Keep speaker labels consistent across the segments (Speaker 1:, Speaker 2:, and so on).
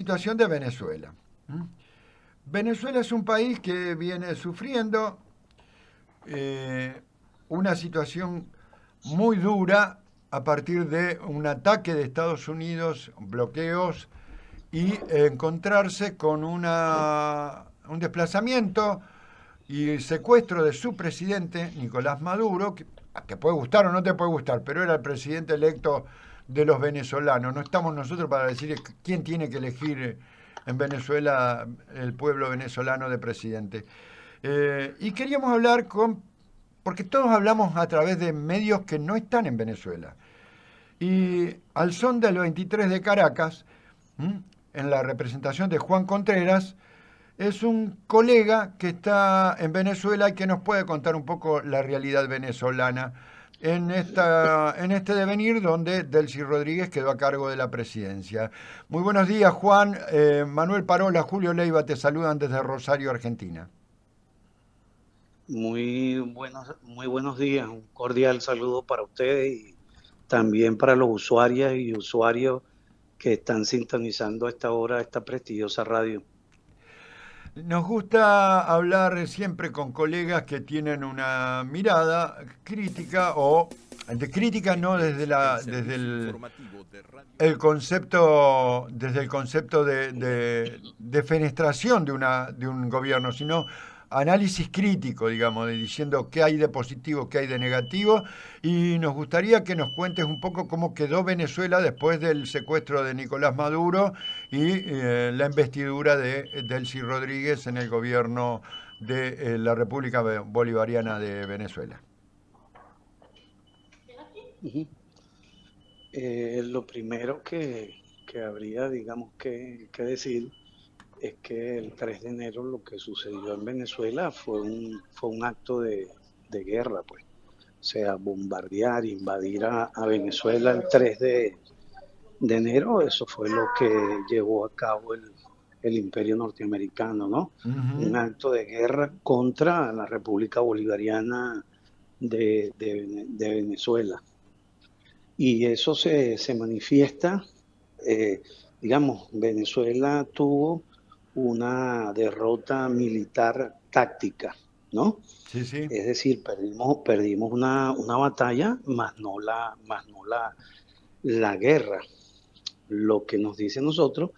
Speaker 1: situación de Venezuela. ¿Mm? Venezuela es un país que viene sufriendo eh, una situación muy dura a partir de un ataque de Estados Unidos, bloqueos y encontrarse con un desplazamiento y secuestro de su presidente, Nicolás Maduro, que te puede gustar o no te puede gustar, pero era el presidente electo de los venezolanos. No estamos nosotros para decir quién tiene que elegir en Venezuela el pueblo venezolano de presidente. Y queríamos hablar porque todos hablamos a través de medios que no están en Venezuela. Y al son del 23 de Caracas, ¿m? En la representación de Juan Contreras, es un colega que está en Venezuela y que nos puede contar un poco la realidad venezolana en este devenir donde Delcy Rodríguez quedó a cargo de la presidencia. Muy buenos días, Juan. Manuel Parola, Julio Leiva te saludan desde Rosario, Argentina.
Speaker 2: Muy buenos días, un cordial saludo para ustedes y también para los usuarias y usuarios que están sintonizando a esta hora esta prestigiosa radio.
Speaker 1: Nos gusta hablar siempre con colegas que tienen una mirada crítica o de crítica no desde el concepto de fenestración de un gobierno, sino análisis crítico, digamos, diciendo qué hay de positivo, qué hay de negativo, y nos gustaría que nos cuentes un poco cómo quedó Venezuela después del secuestro de Nicolás Maduro y la investidura de Delcy Rodríguez en el gobierno de la República Bolivariana de Venezuela.
Speaker 2: Ujú. Lo primero que habría, digamos, que decir es que el 3 de enero lo que sucedió en Venezuela fue un acto de guerra, pues. O sea, bombardear, invadir a Venezuela el 3 de enero, eso fue lo que llevó a cabo el imperio norteamericano, ¿no? Un
Speaker 1: Ujú.
Speaker 2: acto de guerra contra la República Bolivariana de Venezuela. Y eso se manifiesta, eh, digamos, Venezuela tuvo una derrota militar táctica, ¿no?
Speaker 1: Sí, sí.
Speaker 2: Es decir, perdimos una batalla, más no la guerra. Lo que nos dice a nosotros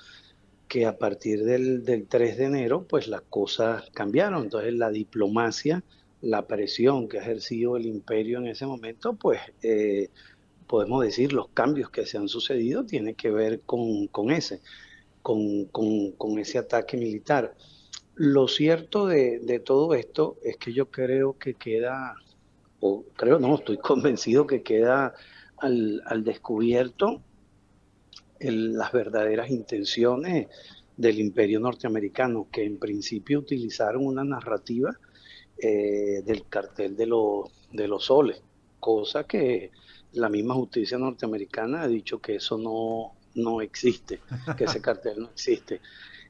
Speaker 2: que a partir del 3 de enero, pues las cosas cambiaron. Entonces la diplomacia, la presión que ha ejercido el imperio en ese momento, pues podemos decir los cambios que se han sucedido tienen que ver con ese ataque militar. Lo cierto de todo esto es que yo creo que queda, o creo no, estoy convencido que queda al descubierto las verdaderas intenciones del imperio norteamericano, que en principio utilizaron una narrativa del cartel de los soles, cosa que la misma justicia norteamericana ha dicho que eso no existe, que ese cartel no existe.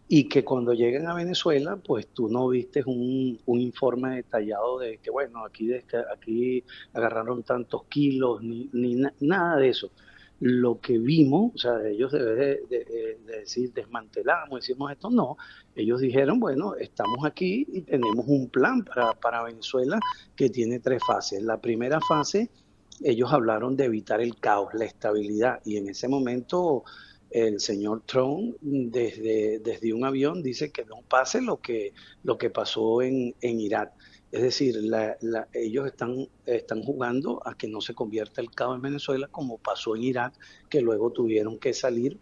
Speaker 2: Y que cuando lleguen a Venezuela, pues tú no viste un informe detallado de que, bueno, aquí agarraron tantos kilos, nada de eso. Lo que vimos, o sea, ellos deben de decir, desmantelamos, hicimos esto, no. Ellos dijeron, bueno, estamos aquí y tenemos un plan para Venezuela que tiene tres fases. La primera fase, ellos hablaron de evitar el caos, la estabilidad, y en ese momento el señor Trump desde un avión dice que no pase lo que pasó en Irak. Es decir, ellos están jugando a que no se convierta el caos en Venezuela como pasó en Irak, que luego tuvieron que salir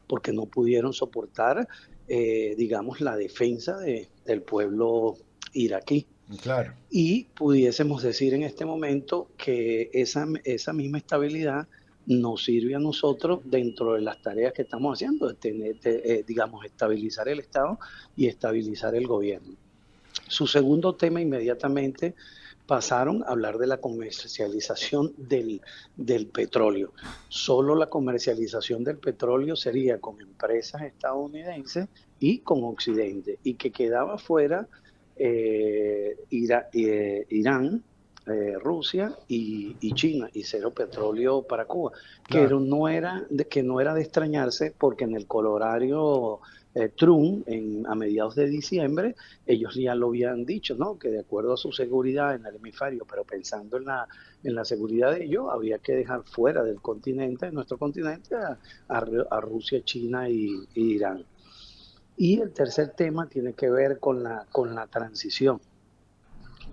Speaker 2: porque no pudieron soportar, digamos, la defensa del pueblo iraquí.
Speaker 1: Claro.
Speaker 2: Y pudiésemos decir en este momento que esa misma estabilidad nos sirve a nosotros dentro de las tareas que estamos haciendo, digamos, estabilizar el Estado y estabilizar el gobierno. Su segundo tema inmediatamente pasaron a hablar de la comercialización del petróleo. Solo la comercialización del petróleo sería con empresas estadounidenses y con Occidente, y que quedaba fuera Irán, Rusia y China, y cero petróleo para Cuba,
Speaker 1: claro.
Speaker 2: que no era de extrañarse porque en el colorario Trump, a mediados de diciembre, ellos ya lo habían dicho, ¿no? Que de acuerdo a su seguridad en el hemisferio, pero pensando en la seguridad de ellos, había que dejar fuera del continente, de nuestro continente, a Rusia, China y Irán. Y el tercer tema tiene que ver con la transición.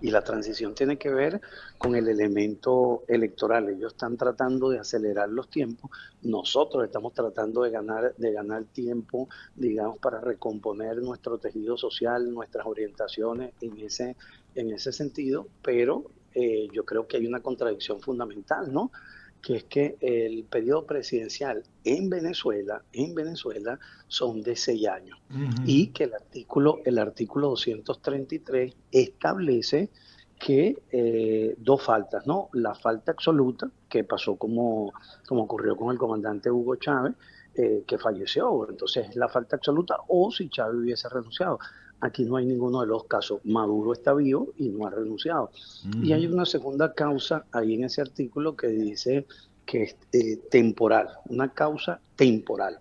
Speaker 2: Y la transición tiene que ver con el elemento electoral. Ellos están tratando de acelerar los tiempos. Nosotros estamos tratando de ganar tiempo, digamos, para recomponer nuestro tejido social, nuestras orientaciones en ese sentido. Pero yo creo que hay una contradicción fundamental, ¿no? Que es que el periodo presidencial en Venezuela son de 6 años
Speaker 1: Ujú.
Speaker 2: y que el artículo 233 establece que dos faltas, ¿no? La falta absoluta, que pasó como ocurrió con el comandante Hugo Chávez, que falleció, entonces es la falta absoluta, o si Chávez hubiese renunciado. Aquí no hay ninguno de los casos. Maduro está vivo y no ha renunciado. Y hay
Speaker 1: Ujú.
Speaker 2: una segunda causa ahí en ese artículo que dice que es temporal, una causa temporal.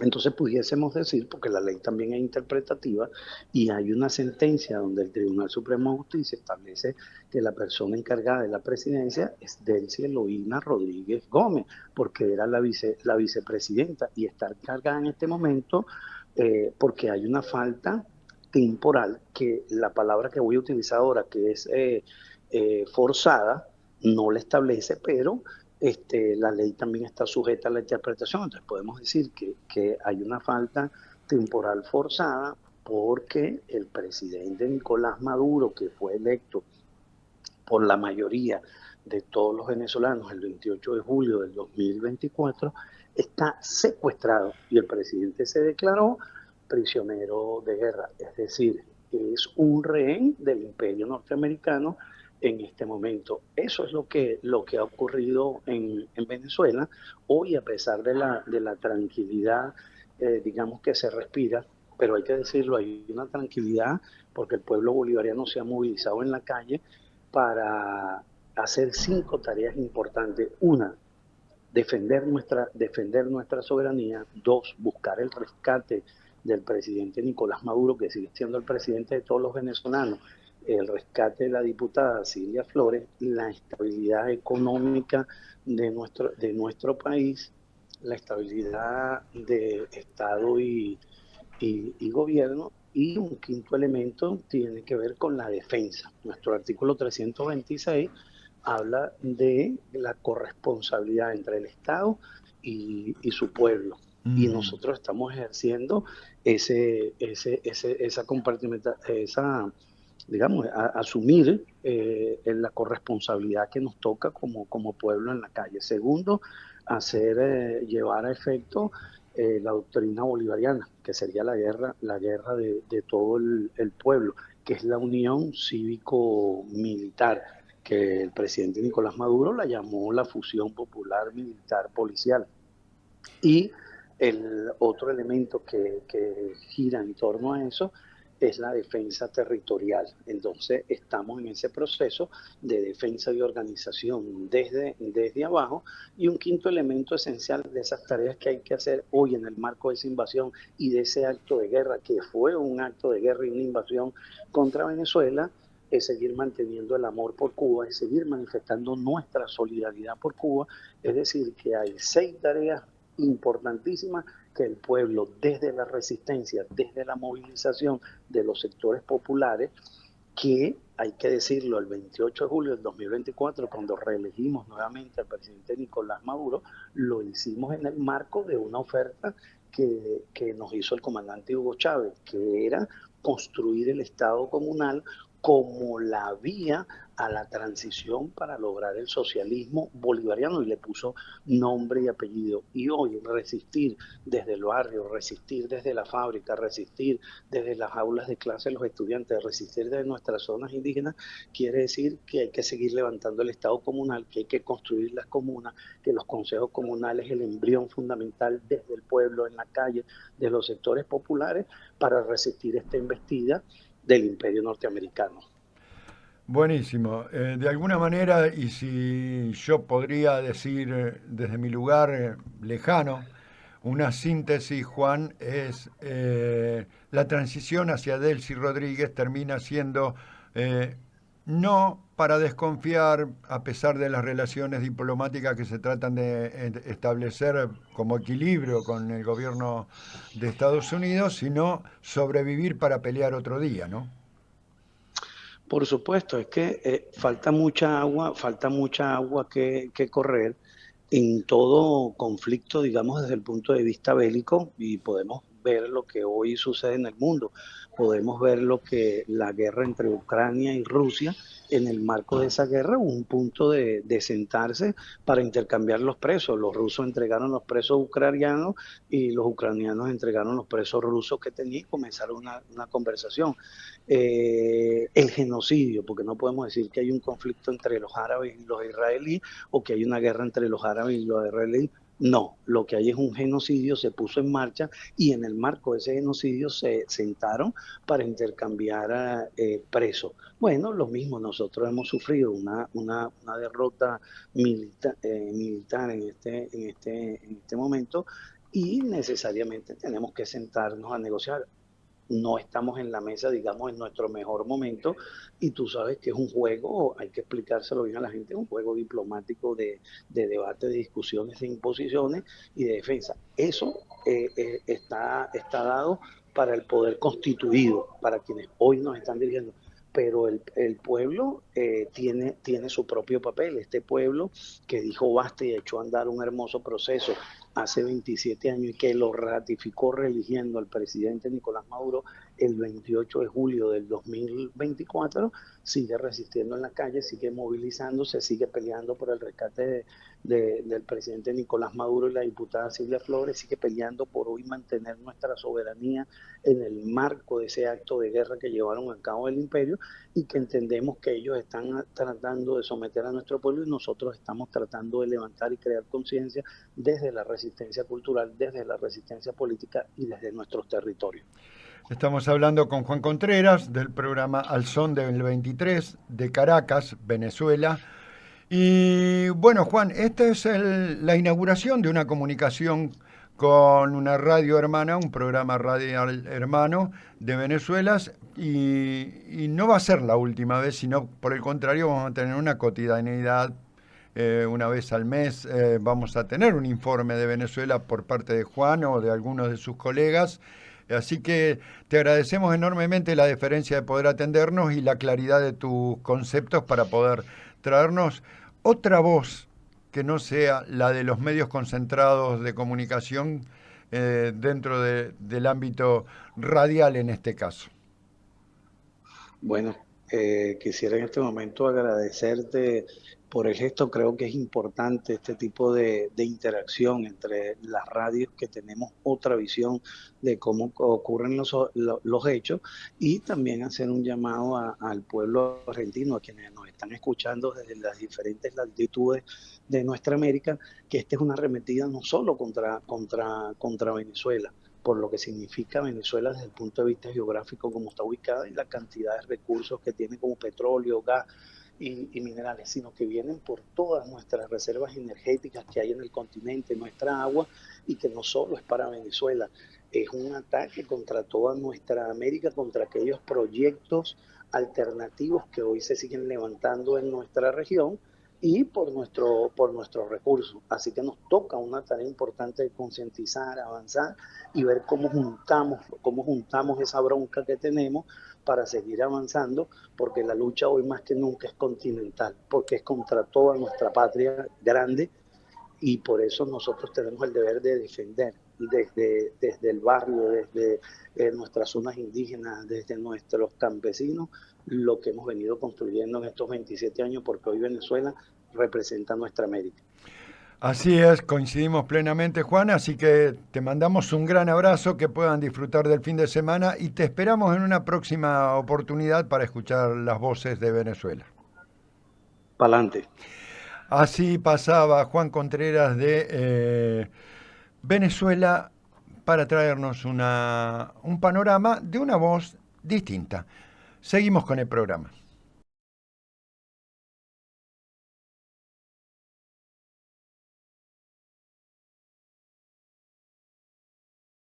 Speaker 2: Entonces pudiésemos decir, porque la ley también es interpretativa, y hay una sentencia donde el Tribunal Supremo de Justicia establece que la persona encargada de la presidencia es Delcy Eloína Rodríguez Gómez, porque era la vicepresidenta y está encargada en este momento porque hay una falta temporal, que la palabra que voy a utilizar ahora, que es forzada, no la establece, pero la ley también está sujeta a la interpretación. Entonces podemos decir que hay una falta temporal forzada porque el presidente Nicolás Maduro, que fue electo por la mayoría de todos los venezolanos el 28 de julio del 2024, está secuestrado y el presidente se declaró prisionero de guerra, es decir, es un rehén del imperio norteamericano en este momento. Eso es lo que ha ocurrido en Venezuela. Hoy, a pesar de la tranquilidad, digamos que se respira, pero hay que decirlo, hay una tranquilidad porque el pueblo bolivariano se ha movilizado en la calle para hacer 5 tareas importantes. Una, defender nuestra soberanía. Dos, buscar el rescate del presidente Nicolás Maduro, que sigue siendo el presidente de todos los venezolanos, el rescate de la diputada Silvia Flores, la estabilidad económica de nuestro país, la estabilidad de Estado y gobierno. Y un quinto elemento tiene que ver con la defensa. Nuestro artículo 326 habla de la corresponsabilidad entre el Estado y su pueblo. Y
Speaker 1: Ujú.
Speaker 2: nosotros estamos ejerciendo esa compartimenta, esa, digamos, asumir la corresponsabilidad que nos toca como pueblo en la calle. Segundo, llevar a efecto la doctrina bolivariana, que sería la guerra de todo el pueblo, que es la unión cívico-militar, que el presidente Nicolás Maduro la llamó la fusión popular militar policial. Y el otro elemento que gira en torno a eso es la defensa territorial. Entonces estamos en ese proceso de defensa y organización desde abajo. Y un quinto elemento esencial de esas tareas que hay que hacer hoy en el marco de esa invasión y de ese acto de guerra, que fue un acto de guerra y una invasión contra Venezuela, es seguir manteniendo el amor por Cuba, es seguir manifestando nuestra solidaridad por Cuba. Es decir, que hay 6 tareas importantísimas que el pueblo, desde la resistencia, desde la movilización de los sectores populares, que hay que decirlo, el 28 de julio del 2024, cuando reelegimos nuevamente al presidente Nicolás Maduro, lo hicimos en el marco de una oferta que nos hizo el comandante Hugo Chávez, que era construir el Estado comunal como la vía a la transición para lograr el socialismo bolivariano, y le puso nombre y apellido. Y hoy resistir desde el barrio, resistir desde la fábrica, resistir desde las aulas de clase de los estudiantes, resistir desde nuestras zonas indígenas, quiere decir que hay que seguir levantando el Estado comunal, que hay que construir las comunas, que los consejos comunales, el embrión fundamental desde el pueblo, en la calle, de los sectores populares, para resistir esta embestida del imperio norteamericano.
Speaker 1: Buenísimo. De alguna manera, y si yo podría decir desde mi lugar lejano, una síntesis, Juan, es la transición hacia Delcy Rodríguez termina siendo no para desconfiar, a pesar de las relaciones diplomáticas que se tratan de establecer como equilibrio con el gobierno de Estados Unidos, sino sobrevivir para pelear otro día, ¿no?
Speaker 2: Por supuesto, es que falta mucha agua que correr en todo conflicto, digamos, desde el punto de vista bélico, y podemos ver lo que hoy sucede en el mundo. Podemos ver lo que la guerra entre Ucrania y Rusia, en el marco de esa guerra, hubo un punto de sentarse para intercambiar los presos. Los rusos entregaron los presos ucranianos y los ucranianos entregaron los presos rusos que tenían y comenzaron una conversación. El genocidio, porque no podemos decir que hay un conflicto entre los árabes y los israelíes o que hay una guerra entre los árabes y los israelíes. No, lo que hay es un genocidio, se puso en marcha y en el marco de ese genocidio se sentaron para intercambiar presos. Bueno, lo mismo, nosotros hemos sufrido una derrota militar en este momento y necesariamente tenemos que sentarnos a negociar. No estamos en la mesa, digamos, en nuestro mejor momento, y tú sabes que es un juego, hay que explicárselo bien a la gente, un juego diplomático de debate, de discusiones, de imposiciones y de defensa. Eso está dado para el poder constituido, para quienes hoy nos están dirigiendo, pero el pueblo tiene su propio papel. Este pueblo que dijo basta y echó a andar un hermoso proceso hace 27 años y que lo ratificó reeligiendo al presidente Nicolás Maduro el 28 de julio del 2024, sigue resistiendo en la calle, sigue movilizándose, sigue peleando por el rescate del presidente Nicolás Maduro y la diputada Silvia Flores, sigue peleando por hoy mantener nuestra soberanía en el marco de ese acto de guerra que llevaron a cabo el imperio, y que entendemos que ellos están tratando de someter a nuestro pueblo y nosotros estamos tratando de levantar y crear conciencia desde la resistencia cultural, desde la resistencia política y desde nuestros territorios.
Speaker 1: Estamos hablando con Juan Contreras del programa Al Son del 23 de Caracas, Venezuela. Y bueno, Juan, esta es la inauguración de una comunicación con una radio hermana, un programa radial hermano de Venezuela, y no va a ser la última vez, sino por el contrario vamos a tener una cotidianidad. Una vez al mes vamos a tener un informe de Venezuela por parte de Juan o de algunos de sus colegas. Así que te agradecemos enormemente la deferencia de poder atendernos y la claridad de tus conceptos para poder traernos otra voz que no sea la de los medios concentrados de comunicación dentro del ámbito radial en este caso.
Speaker 2: Bueno, quisiera en este momento agradecerte por el gesto. Creo que es importante este tipo de interacción entre las radios, que tenemos otra visión de cómo ocurren los hechos, y también hacer un llamado al pueblo argentino, a quienes nos están escuchando desde las diferentes latitudes de nuestra América, que esta es una arremetida no solo contra Venezuela, por lo que significa Venezuela desde el punto de vista geográfico, como está ubicada, y la cantidad de recursos que tiene como petróleo, gas y minerales, sino que vienen por todas nuestras reservas energéticas que hay en el continente, nuestra agua, y que no solo es para Venezuela, es un ataque contra toda nuestra América, contra aquellos proyectos alternativos que hoy se siguen levantando en nuestra región, y por nuestros recursos. Así que nos toca una tarea importante de concientizar, avanzar y ver cómo juntamos esa bronca que tenemos para seguir avanzando, porque la lucha hoy más que nunca es continental, porque es contra toda nuestra patria grande, y por eso nosotros tenemos el deber de defender desde el barrio, desde nuestras zonas indígenas, desde nuestros campesinos, lo que hemos venido construyendo en estos 27 años, porque hoy Venezuela representa nuestra América.
Speaker 1: Así es, coincidimos plenamente, Juan, así que te mandamos un gran abrazo, que puedan disfrutar del fin de semana y te esperamos en una próxima oportunidad para escuchar las voces de Venezuela.
Speaker 2: Pa'lante.
Speaker 1: Así pasaba Juan Contreras de Venezuela para traernos un panorama de una voz distinta. Seguimos con el programa.